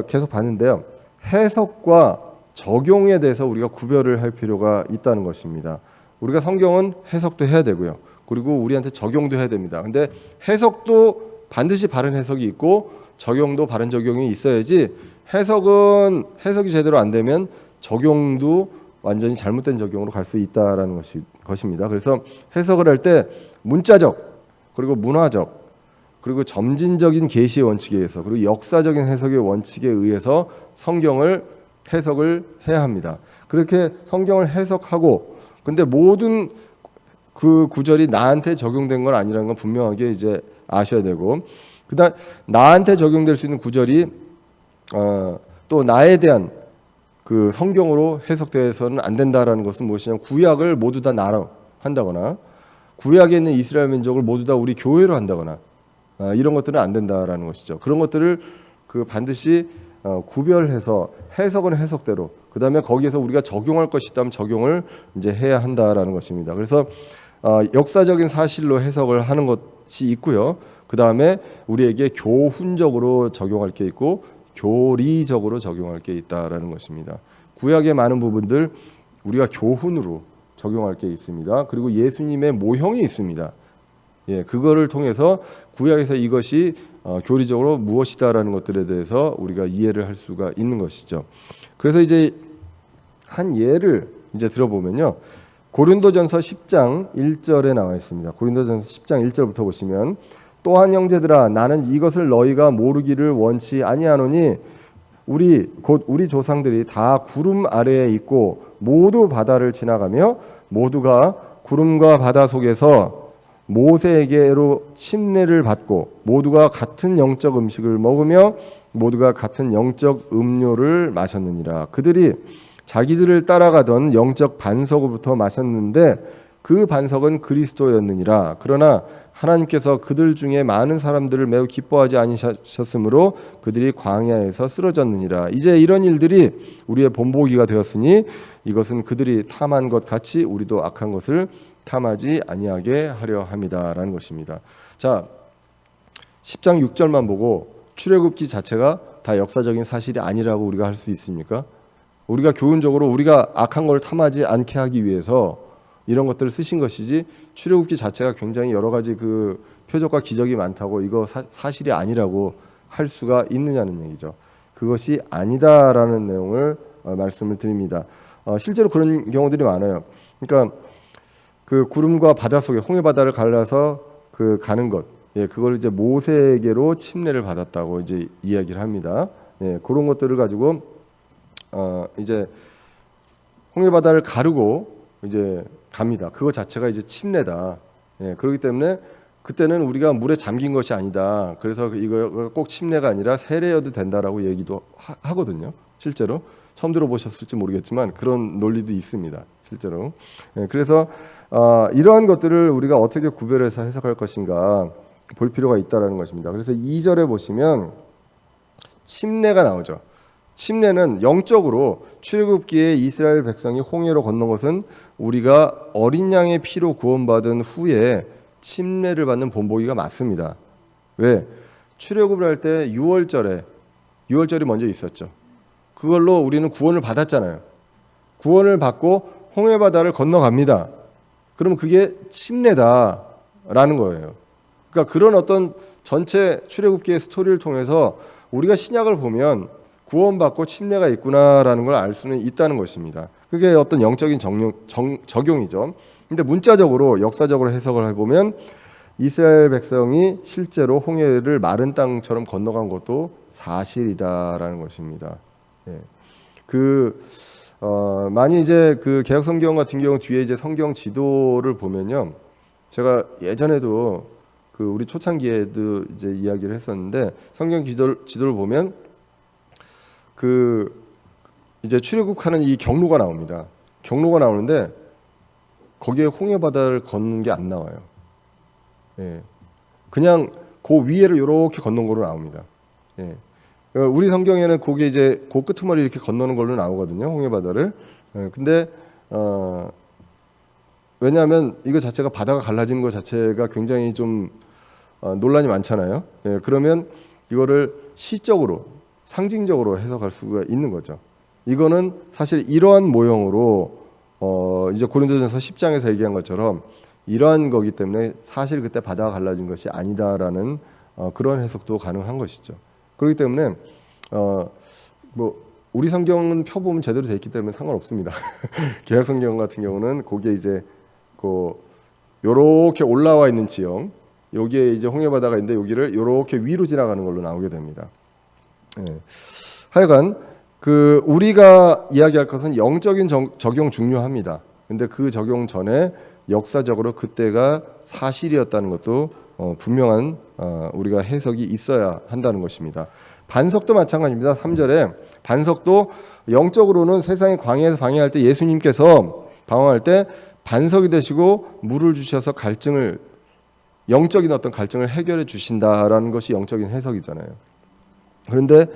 계속 봤는데요. 해석과 적용에 대해서 우리가 구별을 할 필요가 있다는 것입니다. 우리가 성경은 해석도 해야 되고요. 그리고 우리한테 적용도 해야 됩니다. 근데 해석도 반드시 바른 해석이 있고 적용도 바른 적용이 있어야지 해석이 제대로 안 되면 적용도 완전히 잘못된 적용으로 갈 수 있다라는 것입니다. 그래서 해석을 할 때 문자적 그리고 문화적 그리고 점진적인 계시의 원칙에 의해서 그리고 역사적인 해석의 원칙에 의해서 성경을 해석을 해야 합니다. 그렇게 성경을 해석하고 근데 모든 그 구절이 나한테 적용된 건 아니라는 건 분명하게 이제 아셔야 되고 그다음 나한테 적용될 수 있는 구절이 또 나에 대한 그 성경으로 해석되어서는 안 된다라는 것은 무엇이냐면 구약을 모두 다 나로 한다거나 구약에 있는 이스라엘 민족을 모두 다 우리 교회로 한다거나 이런 것들은 안 된다라는 것이죠. 그런 것들을 그 반드시 구별해서 해석은 해석대로 그다음에 거기에서 우리가 적용할 것이 있다면 적용을 이제 해야 한다라는 것입니다. 그래서 역사적인 사실로 해석을 하는 것이 있고요. 그다음에 우리에게 교훈적으로 적용할 게 있고 교리적으로 적용할 게 있다라는 것입니다. 구약의 많은 부분들 우리가 교훈으로 적용할 게 있습니다. 그리고 예수님의 모형이 있습니다. 예, 그거를 통해서 구약에서 이것이 교리적으로 무엇이다라는 것들에 대해서 우리가 이해를 할 수가 있는 것이죠. 그래서 이제 한 예를 이제 들어보면요. 고린도전서 10장 1절에 나와 있습니다. 고린도전서 10장 1절부터 보시면 또한 형제들아 나는 이것을 너희가 모르기를 원치 아니하노니 우리 조상들이 다 구름 아래에 있고 모두 바다를 지나가며 모두가 구름과 바다 속에서 모세에게로 침례를 받고 모두가 같은 영적 음식을 먹으며 모두가 같은 영적 음료를 마셨느니라. 그들이 자기들을 따라가던 영적 반석으로부터 마셨는데 그 반석은 그리스도였느니라. 그러나 하나님께서 그들 중에 많은 사람들을 매우 기뻐하지 아니하셨으므로 그들이 광야에서 쓰러졌느니라. 이제 이런 일들이 우리의 본보기가 되었으니 이것은 그들이 탐한 것 같이 우리도 악한 것을 탐하지 아니하게 하려 함이다라는 것입니다. 자, 10장 6절만 보고 출애굽기 자체가 다 역사적인 사실이 아니라고 우리가 할 수 있습니까? 우리가 교훈적으로 우리가 악한 걸 탐하지 않게 하기 위해서 이런 것들을 쓰신 것이지 출애굽기 자체가 굉장히 여러 가지 그 표적과 기적이 많다고 이거 사실이 아니라고 할 수가 있느냐는 얘기죠. 그것이 아니다라는 내용을 말씀을 드립니다. 실제로 그런 경우들이 많아요. 그러니까 그 구름과 바다 속에 홍해 바다를 갈라서 그 가는 것, 예, 그걸 이제 모세에게로 침례를 받았다고 이제 이야기를 합니다. 예, 그런 것들을 가지고 이제 홍해 바다를 가르고 이제 갑니다. 그거 자체가 이제 침례다. 예, 그렇기 때문에 그때는 우리가 물에 잠긴 것이 아니다. 그래서 이거 꼭 침례가 아니라 세례여도 된다라고 얘기도 하거든요. 실제로 처음 들어보셨을지 모르겠지만 그런 논리도 있습니다. 실제로. 예, 그래서 이러한 것들을 우리가 어떻게 구별해서 해석할 것인가 볼 필요가 있다라는 것입니다. 그래서 2절에 보시면 침례가 나오죠. 침례는 영적으로 출애굽기에 이스라엘 백성이 홍해로 건넌 것은 우리가 어린 양의 피로 구원받은 후에 침례를 받는 본보기가 맞습니다. 왜? 출애굽을 할 때 6월절이 먼저 있었죠. 그걸로 우리는 구원을 받았잖아요. 구원을 받고 홍해 바다를 건너갑니다. 그럼 그게 침례다라는 거예요. 그러니까 그런 어떤 전체 출애굽기의 스토리를 통해서 우리가 신약을 보면 구원받고 침례가 있구나라는 걸 알 수는 있다는 것입니다. 그게 어떤 영적인 적용이죠. 근데 문자적으로 역사적으로 해석을 해보면 이스라엘 백성이 실제로 홍해를 마른 땅처럼 건너간 것도 사실이다라는 것입니다. 예. 많이 이제 그 개역 성경 같은 경우 뒤에 이제 성경 지도를 보면요, 제가 예전에도 그 우리 초창기에도 이제 이야기를 했었는데 성경 지도를 보면 그 이제 출애굽하는 이 경로가 나옵니다. 경로가 나오는데 거기에 홍해 바다를 걷는 게 안 나와요. 예. 그냥 그 위에를 이렇게 건넌 걸로 나옵니다. 예. 우리 성경에는 거기 이제 그 끄트머리 이렇게 건너는 걸로 나오거든요. 홍해 바다를. 예. 근데 왜냐하면 이거 자체가 바다가 갈라지는 것 자체가 굉장히 좀 논란이 많잖아요. 예. 그러면 이거를 시적으로 상징적으로 해석할 수가 있는 거죠. 이거는 사실 이러한 모형으로 이제 고린도전서 10장에서 얘기한 것처럼 이러한 거기 때문에 사실 그때 바다가 갈라진 것이 아니다라는 그런 해석도 가능한 것이죠. 그렇기 때문에 뭐 우리 성경은 펴보면 제대로 돼 있기 때문에 상관없습니다. 개역 성경 같은 경우는 거기에 이제 그 요렇게 올라와 있는 지형, 여기에 이제 홍해 바다가 있는데 여기를 요렇게 위로 지나가는 걸로 나오게 됩니다. 예. 하여간 그 우리가 이야기할 것은 영적인 적용 중요합니다. 근데 그 적용 전에 역사적으로 그때가 사실이었다는 것도 분명한 우리가 해석이 있어야 한다는 것입니다. 반석도 마찬가지입니다. 3절에 반석도 영적으로는 세상의 광야에서 방해할 때 예수님께서 방황할 때 반석이 되시고 물을 주셔서 갈증을 영적인 어떤 갈증을 해결해 주신다라는 것이 영적인 해석이잖아요. 그런데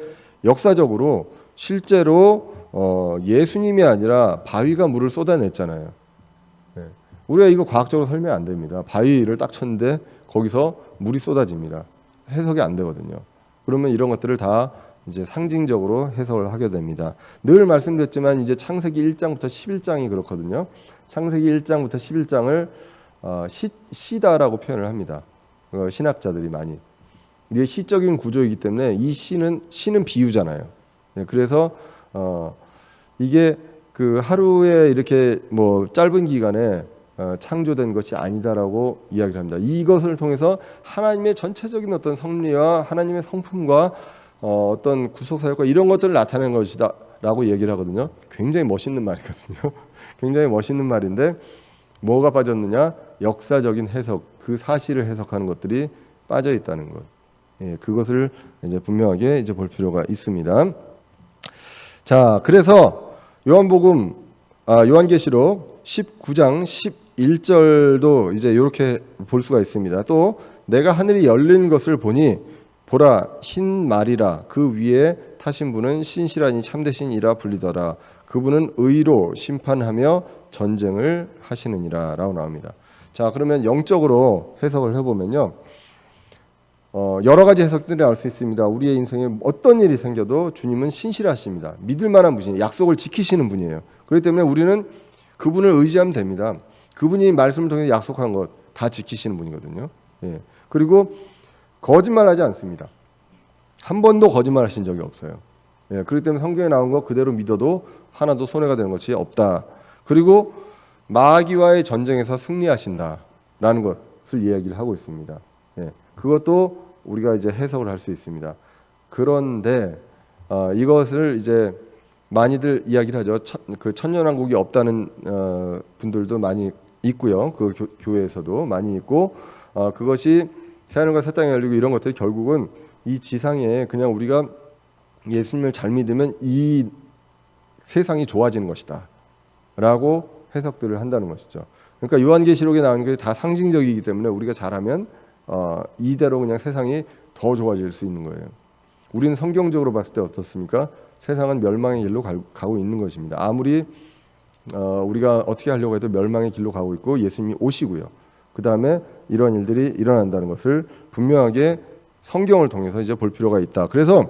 역사적으로 실제로 예수님이 아니라 바위가 물을 쏟아냈잖아요. 네. 우리가 이거 과학적으로 설명 안 됩니다. 바위를 딱 쳤는데 거기서 물이 쏟아집니다. 해석이 안 되거든요. 그러면 이런 것들을 다 이제 상징적으로 해석을 하게 됩니다. 늘 말씀드렸지만 이제 창세기 1장부터 11장이 그렇거든요. 창세기 1장부터 11장을 시다라고 표현을 합니다. 신학자들이 많이. 이게 시적인 구조이기 때문에 이 시는 비유잖아요. 그래서 이게 그 하루에 이렇게 뭐 짧은 기간에 창조된 것이 아니다라고 이야기를 합니다. 이것을 통해서 하나님의 전체적인 어떤 섭리와 하나님의 성품과 어떤 구속 사역과 이런 것들을 나타내는 것이다라고 얘기를 하거든요. 굉장히 멋있는 말이거든요. 굉장히 멋있는 말인데 뭐가 빠졌느냐? 역사적인 해석, 그 사실을 해석하는 것들이 빠져 있다는 것. 예, 그것을 이제 분명하게 이제 볼 필요가 있습니다. 자, 그래서 요한계시록 19장 11절도 이제 이렇게 볼 수가 있습니다. 또 내가 하늘이 열린 것을 보니 보라 흰 말이라 그 위에 타신 분은 신실하니 참되신이라 불리더라. 그분은 의로 심판하며 전쟁을 하시느니라 라고 나옵니다. 자, 그러면 영적으로 해석을 해보면요. 여러 가지 해석들이 나올 수 있습니다. 우리의 인생에 어떤 일이 생겨도 주님은 신실하십니다. 믿을 만한 분이에요. 약속을 지키시는 분이에요. 그렇기 때문에 우리는 그분을 의지하면 됩니다. 그분이 말씀을 통해 약속한 것 다 지키시는 분이거든요. 예. 그리고 거짓말하지 않습니다. 한 번도 거짓말하신 적이 없어요. 예. 그렇기 때문에 성경에 나온 것 그대로 믿어도 하나도 손해가 되는 것이 없다. 그리고 마귀와의 전쟁에서 승리하신다라는 것을 이야기를 하고 있습니다. 예. 그것도 우리가 이제 해석을 할 수 있습니다. 그런데 이것을 이제 많이들 이야기를 하죠. 그 천년왕국이 없다는 분들도 많이 있고요. 그 교회에서도 많이 있고 그것이 새하늘과 새 땅이 열리고 이런 것들이 결국은 이 지상에 그냥 우리가 예수님을 잘 믿으면 이 세상이 좋아지는 것이다 라고 해석들을 한다는 것이죠. 그러니까 요한계시록에 나오는 게 다 상징적이기 때문에 우리가 잘하면 이대로 그냥 세상이 더 좋아질 수 있는 거예요. 우리는 성경적으로 봤을 때 어떻습니까? 세상은 멸망의 길로 가고 있는 것입니다. 아무리 우리가 어떻게 하려고 해도 멸망의 길로 가고 있고 예수님이 오시고요. 그 다음에 이런 일들이 일어난다는 것을 분명하게 성경을 통해서 이제 볼 필요가 있다. 그래서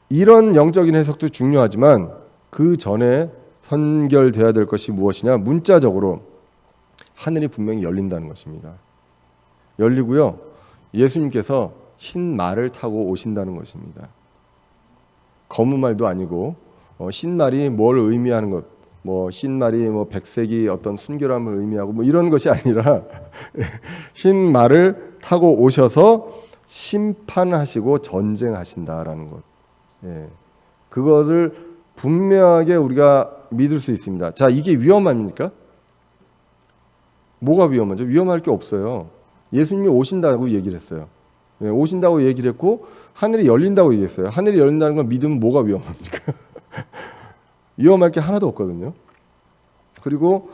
이런 영적인 해석도 중요하지만 그 전에 선결돼야 될 것이 무엇이냐? 문자적으로 하늘이 분명히 열린다는 것입니다. 열리고요. 예수님께서 흰 말을 타고 오신다는 것입니다. 검은 말도 아니고 흰 말이 뭘 의미하는 것, 뭐 흰 말이 뭐 백색이 어떤 순결함을 의미하고 뭐 이런 것이 아니라 흰 말을 타고 오셔서 심판하시고 전쟁하신다라는 것. 예. 그것을 분명하게 우리가 믿을 수 있습니다. 자, 이게 위험합니까? 뭐가 위험하죠? 위험할 게 없어요. 예수님이 오신다고 얘기를 했어요. 예, 오신다고 얘기를 했고 하늘이 열린다고 얘기했어요. 하늘이 열린다는 건 믿으면 뭐가 위험합니까? 위험할 게 하나도 없거든요. 그리고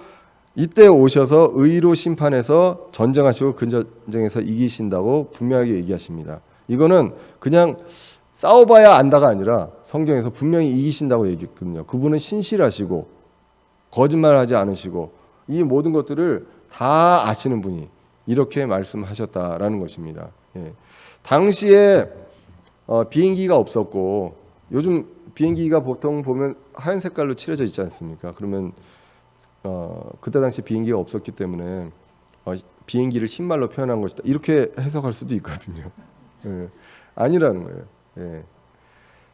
이때 오셔서 의로 심판해서 전쟁하시고 그 전쟁에서 이기신다고 분명하게 얘기하십니다. 이거는 그냥 싸워봐야 안다가 아니라 성경에서 분명히 이기신다고 얘기했거든요. 그분은 신실하시고 거짓말하지 않으시고 이 모든 것들을 다 아시는 분이 이렇게 말씀하셨다라는 것입니다. 예. 당시에 비행기가 없었고 요즘 비행기가 보통 보면 하얀 색깔로 칠해져 있지 않습니까? 그러면 그때 당시 비행기가 없었기 때문에 비행기를 흰말로 표현한 것이다 이렇게 해석할 수도 있거든요. 예. 아니라는 거예요. 예.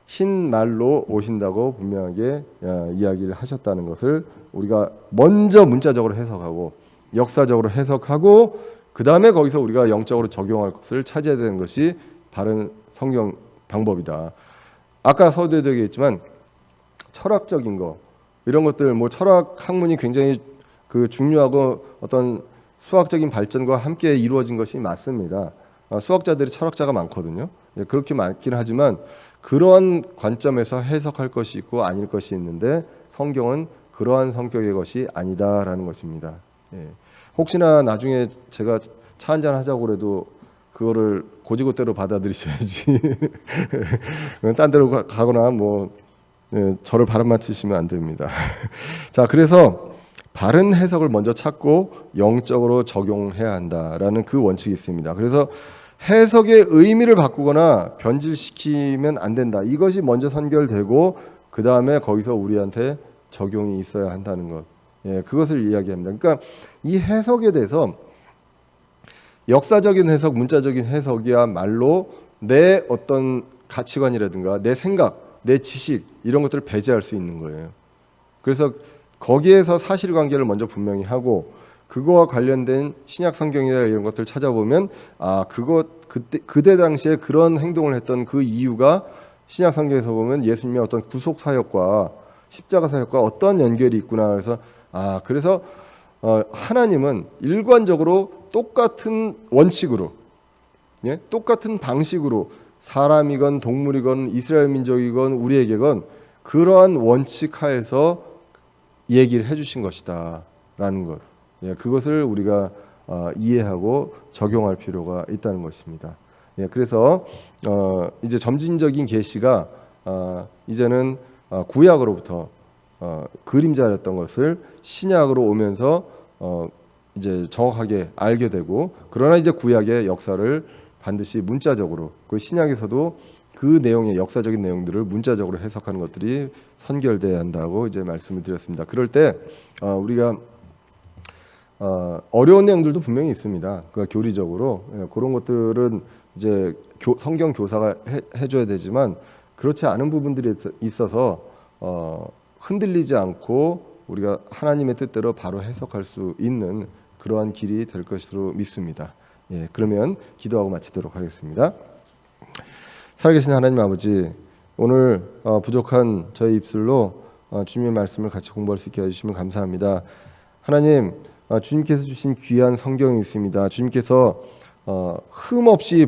흰 말로 오신다고 분명하게 이야기를 하셨다는 것을 우리가 먼저 문자적으로 해석하고 역사적으로 해석하고 그 다음에 거기서 우리가 영적으로 적용할 것을 찾아야 되는 것이 바른 성경 방법이다. 아까 서두에도 얘기했지만 철학적인 거 이런 것들 뭐 철학 학문이 굉장히 그 중요하고 어떤 수학적인 발전과 함께 이루어진 것이 맞습니다. 수학자들이 철학자가 많거든요. 그렇게 많긴 하지만 그러한 관점에서 해석할 것이 있고 아닐 것이 있는데 성경은 그러한 성격의 것이 아니다라는 것입니다. 예. 혹시나 나중에 제가 차 한잔 하자고 그래도 그거를 고지고대로 받아들이셔야지. 딴 데로 가거나 뭐 저를 바람 맞추시면 안 됩니다. 자, 그래서 바른 해석을 먼저 찾고 영적으로 적용해야 한다라는 그 원칙이 있습니다. 그래서 해석의 의미를 바꾸거나 변질시키면 안 된다. 이것이 먼저 선결되고 그 다음에 거기서 우리한테 적용이 있어야 한다는 것. 예, 그것을 이야기합니다. 그러니까 이 해석에 대해서 역사적인 해석, 문자적인 해석이야말로 내 어떤 가치관이라든가 내 생각, 내 지식 이런 것들을 배제할 수 있는 거예요. 그래서 거기에서 사실관계를 먼저 분명히 하고 그거와 관련된 신약 성경이나 이런 것들을 찾아보면 그때 당시에 그런 행동을 했던 그 이유가 신약 성경에서 보면 예수님의 어떤 구속 사역과 십자가 사역과 어떤 연결이 있구나. 그래서 하나님은 일관적으로 똑같은 원칙으로, 예? 똑같은 방식으로 사람이건 동물이건 이스라엘 민족이건 우리에게건 그러한 원칙 하에서 얘기를 해주신 것이다라는 것. 예, 그것을 우리가 이해하고 적용할 필요가 있다는 것입니다. 예, 그래서 이제 점진적인 계시가 이제는 구약으로부터 그림자였던 것을 신약으로 오면서 이제 정확하게 알게 되고 그러나 이제 구약의 역사를 반드시 문자적으로 그 신약에서도 그 내용의 역사적인 내용들을 문자적으로 해석하는 것들이 선결돼야 한다고 이제 말씀을 드렸습니다. 그럴 때 우리가 어려운 내용들도 분명히 있습니다. 그 교리적으로 그런 것들은 이제 성경 교사가 해줘야 되지만 그렇지 않은 부분들이 있어서 흔들리지 않고 우리가 하나님의 뜻대로 바로 해석할 수 있는 그러한 길이 될 것으로 믿습니다. 예, 그러면 기도하고 마치도록 하겠습니다. 살아계신 하나님 아버지, 오늘 부족한 저희 입술로 주님의 말씀을 같이 공부할 수 있게 해주시면 감사합니다. 하나님, 주님께서 주신 귀한 성경이 있습니다. 주님께서 흠 없이